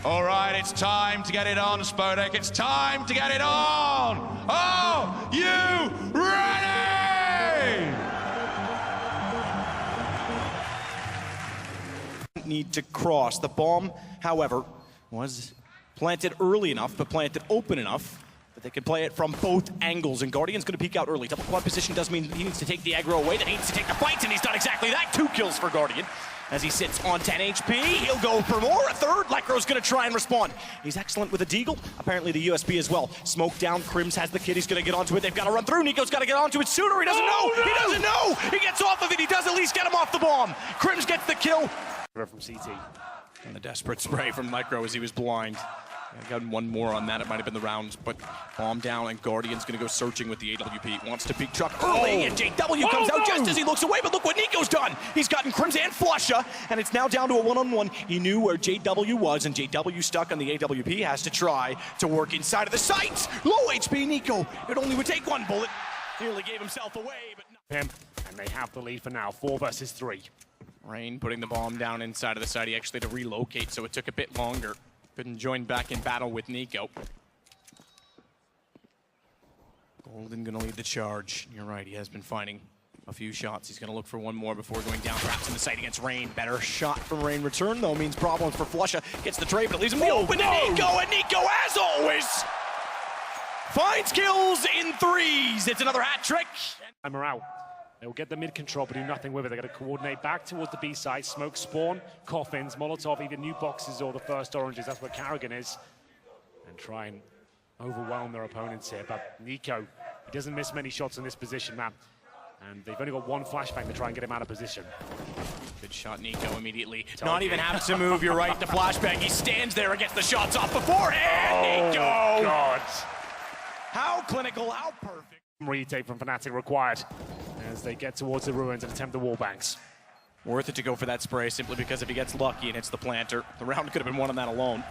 All right, it's time to get it on, Spodek. It's time to get it on. Are you ready? Need to cross. The bomb, however, was planted early enough, but planted open enough that they can play it from both angles. And Guardian's going to peek out early. Double quad position does mean he needs to take the aggro away, then he needs to take the fights, and he's done exactly that. 2 kills for Guardian. As he sits on 10 HP, he'll go for more. A third. Lekro's going to try and respond. He's excellent with a deagle. Apparently the USB as well. Smoke down. Crims has the kid. He's going to get onto it. They've got to run through. Nico's got to get onto it sooner. He doesn't know. No. He doesn't know. He gets off of it. He does at least get him off the bomb. Crims gets the kill. From CT. And the desperate spray from Lekro as he was blind. I got one more on that. It might have been the rounds, but bomb down, and Guardian's going to go searching with the AWP. Wants to peek truck early, and JW comes out just as he looks away, but look what Nico's done. He's gotten Crims and Flusha, and it's now down to a one-on-one. He knew where JW was, and JW stuck on the AWP, has to try to work inside of the sights. Low HP Nico. It only would take 1 bullet. Nearly gave himself away, but no. Him, and they have the lead for now, 4 versus 3. Rain putting the bomb down inside of the site. He actually had to relocate, so it took a bit longer. Couldn't join back in battle with Nico. Golden gonna lead the charge. You're right, he has been finding a few shots. He's gonna look for one more before going down, perhaps in the site against Rain. Better shot from Rain return, though, means problems for Flusha. Gets the trade, but it leaves him the open to Nico, and Nico, as always, finds kills in 3s. It's another hat trick. And Morale. They'll get the mid control, but do nothing with it. They're going to coordinate back towards the B side, smoke spawn, coffins, Molotov, either new boxes or the first oranges. That's where Karrigan is. And try and overwhelm their opponents here. But Nico, he doesn't miss many shots in this position, man. And they've only got 1 flashbang to try and get him out of position. Good shot, Nico, immediately. Not even having to move, you're right, the flashbang. He stands there and gets the shots off beforehand. Nico! God. How clinical, how perfect. Retake from Fnatic required as they get towards the ruins and attempt the wall banks. Worth it to go for that spray simply because if he gets lucky and hits the planter, the round could have been won on that alone.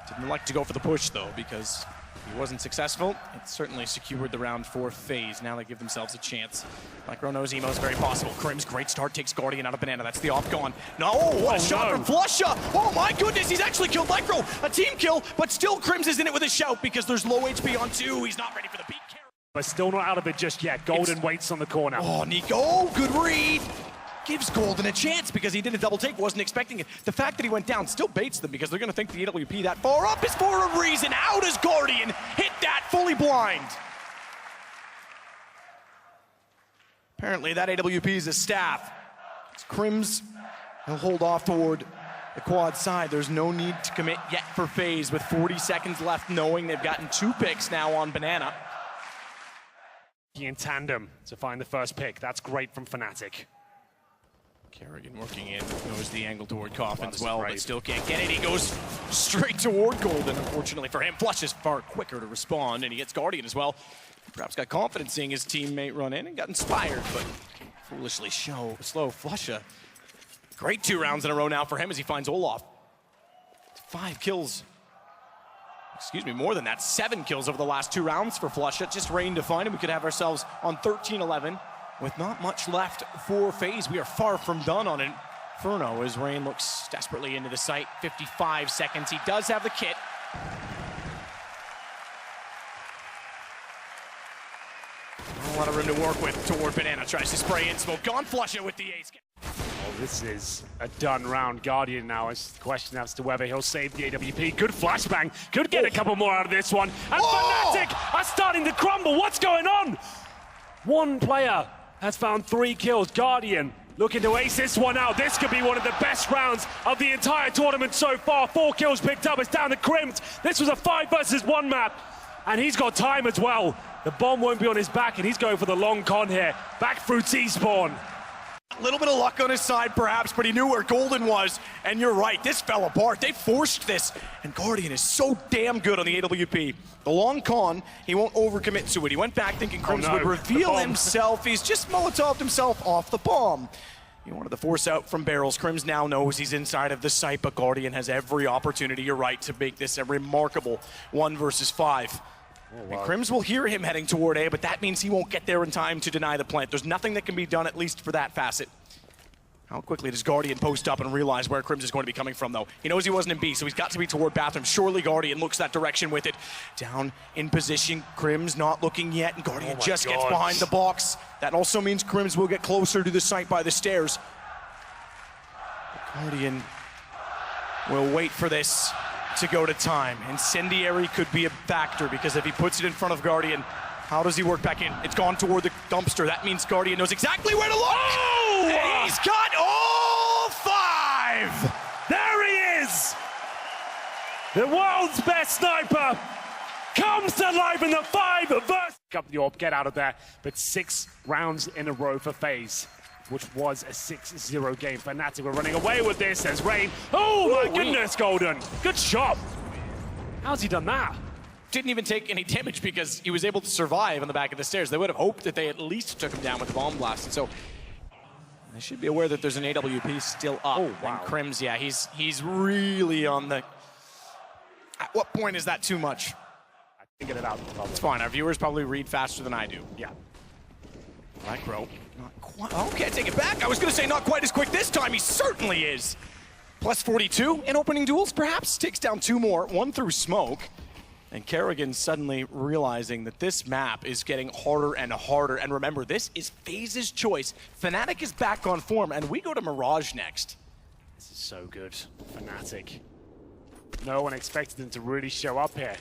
Didn't like to go for the push though because he wasn't successful. It certainly secured the round for Faze. Now they give themselves a chance. Lekro knows Emo's very possible. Crims, great start, takes Guardian out of Banana. That's the op gone. No, what a shot from Flusha. Oh my goodness, he's actually killed Lekro. A team kill, but still Crims is in it with a shout because there's low HP on 2. He's not ready for the peak. But still not out of it just yet. Golden waits on the corner. Oh, Nico, good read. Gives Golden a chance because he did a double take, wasn't expecting it. The fact that he went down still baits them because they're going to think the AWP that far up is for a reason. How does Guardian hit that fully blind? Apparently that AWP is a staff. It's Crims. He'll hold off toward the quad side. There's no need to commit yet for Faze with 40 seconds left, knowing they've gotten 2 picks now on Banana. In tandem to find the first pick. That's great from Fnatic. Karrigan working in, knows the angle toward Coffins well, but still can't get it. He goes straight toward Golden, unfortunately for him. Flush is far quicker to respond, and he gets Guardian as well. Perhaps got confidence seeing his teammate run in and got inspired, but foolishly slow Flusha. Great 2 rounds in a row now for him as he finds Olaf. 5 kills. Excuse me, more than that. 7 kills over the last 2 rounds for Flusha. Just Rain to find him. We could have ourselves on 13-11 with not much left for Faze. We are far from done on Inferno as Rain looks desperately into the site. 55 seconds. He does have the kit. A lot of room to work with toward Banana. Tries to spray in smoke. Gone Flusha with the ace. Oh, this is a done round. Guardian now is the question as to whether he'll save the AWP. Good flashbang. Could get a couple more out of this one. And Fnatic are starting to crumble. What's going on? 1 player has found 3 kills. Guardian looking to ace this one out. This could be one of the best rounds of the entire tournament so far. 4 kills picked up. It's down to Crims. This was a 5 versus 1 map. And he's got time as well. The bomb won't be on his back, and he's going for the long con here. Back through T-spawn. A little bit of luck on his side, perhaps, but he knew where Golden was. And you're right, this fell apart. They forced this, and Guardian is so damn good on the AWP. The long con, he won't overcommit to it. He went back thinking Crims would reveal himself. He's just Molotov'd himself off the bomb. He wanted to force out from barrels. Crims now knows he's inside of the site, but Guardian has every opportunity, you're right, to make this a remarkable 1 versus 5. Oh, wow. And Crims will hear him heading toward A, but that means he won't get there in time to deny the plant. There's nothing that can be done, at least for that facet. How quickly does Guardian post up and realize where Crims is going to be coming from, though? He knows he wasn't in B, so he's got to be toward bathroom. Surely Guardian looks that direction with it. Down in position, Crims not looking yet, and Guardian just gets behind the box. That also means Crims will get closer to the site by the stairs. Guardian will wait for this to go to time. Incendiary could be a factor, because if he puts it in front of Guardian, how does he work back in? It's gone toward the dumpster. That means Guardian knows exactly where to look. Oh! And he's got all 5. There he is! The world's best sniper comes to life in the 5 versus... Up the orb, get out of there. But 6 rounds in a row for FaZe, which was a 6-0 game. Fnatic were running away with this as Rain. Oh my goodness, Golden. Good shot. How's he done that? Didn't even take any damage because he was able to survive on the back of the stairs. They would have hoped that they at least took him down with the bomb blast. And so they should be aware that there's an AWP still up. Oh, wow. And Crims, yeah, he's really on the... At what point is that too much? I can get it out. It's fine. Our viewers probably read faster than I do. Yeah. Micro. Not quite. Oh, okay, I take it back. I was going to say not quite as quick this time. He certainly is. Plus 42 in opening duels, perhaps. Takes down 2 more. 1 through smoke. And Kerrigan suddenly realizing that this map is getting harder and harder. And remember, this is FaZe's choice. Fnatic is back on form, and we go to Mirage next. This is so good. Fnatic. No one expected them to really show up here.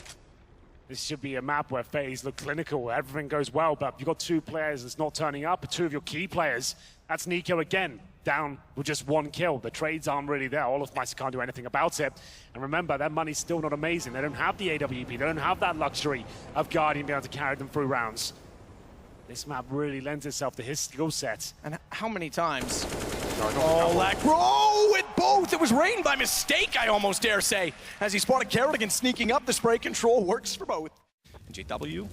This should be a map where FaZe look clinical, everything goes well, but you've got 2 players that's not turning up, 2 of your key players. That's Nico again, down with just 1 kill. The trades aren't really there. All of Mice can't do anything about it. And remember, their money's still not amazing. They don't have the AWP. They don't have that luxury of Guardian being able to carry them through rounds. This map really lends itself to his skill set. And how many times? Oh, Lacro with both. It was Rain by mistake, I almost dare say. As he spotted Kerrigan sneaking up, the spray control works for both. And JW,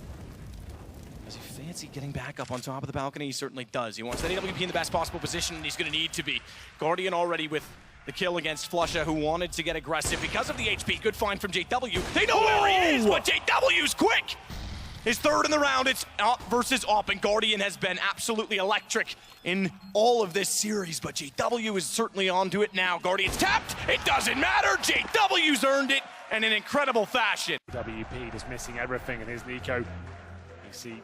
does he fancy getting back up on top of the balcony? He certainly does. He wants that AWP in the best possible position, and he's going to need to be. Guardian already with the kill against Flusha, who wanted to get aggressive because of the HP. Good find from JW. They know where he is, but JW's quick. His 3rd in the round, it's Op versus Op, and Guardian has been absolutely electric in all of this series, but JW is certainly onto it now. Guardian's tapped, it doesn't matter, JW's earned it, and in incredible fashion. WP just missing everything, and here's Nico. You see,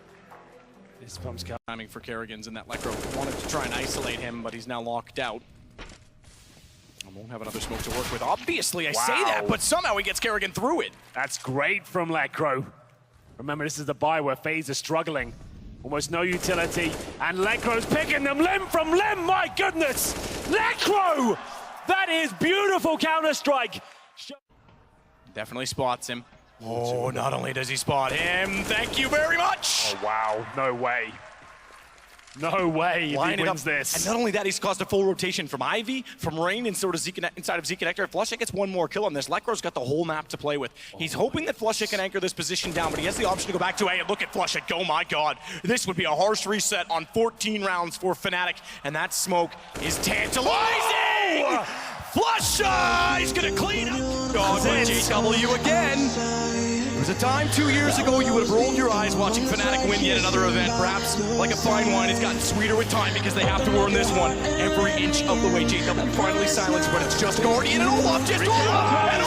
this pump's coming. Timing for Kerrigan's, and that Lecro wanted to try and isolate him, but he's now locked out. I won't have another smoke to work with. Obviously, I say that, but somehow he gets Kerrigan through it. That's great from Lecro. Remember, this is the buy where FaZe is struggling. Almost no utility, and Lecro's picking them limb from limb, my goodness! Lecro! That is beautiful Counter-Strike! Definitely spots him. Oh, not only does he spot him, thank you very much! Oh, wow, no way. No way he wins this. And not only that, he's caused a full rotation from Ivy, from Rain, and sort of inside of Zeke and Hector. Flusha gets 1 more kill on this. Lecro's got the whole map to play with. He's hoping that Flusha can anchor this position down, but he has the option to go back to A, and look at Flusha go, my God. This would be a harsh reset on 14 rounds for Fnatic, and that smoke is tantalizing! Flusha! He's gonna clean up. God, but JW again. There was a time 2 years ago you would have rolled your eyes watching Fnatic win yet another event. Perhaps like a fine wine, it's gotten sweeter with time because they have to earn this one every inch of the way. JW finally silenced, but it's just Guardian and Olaf, just Olaf! And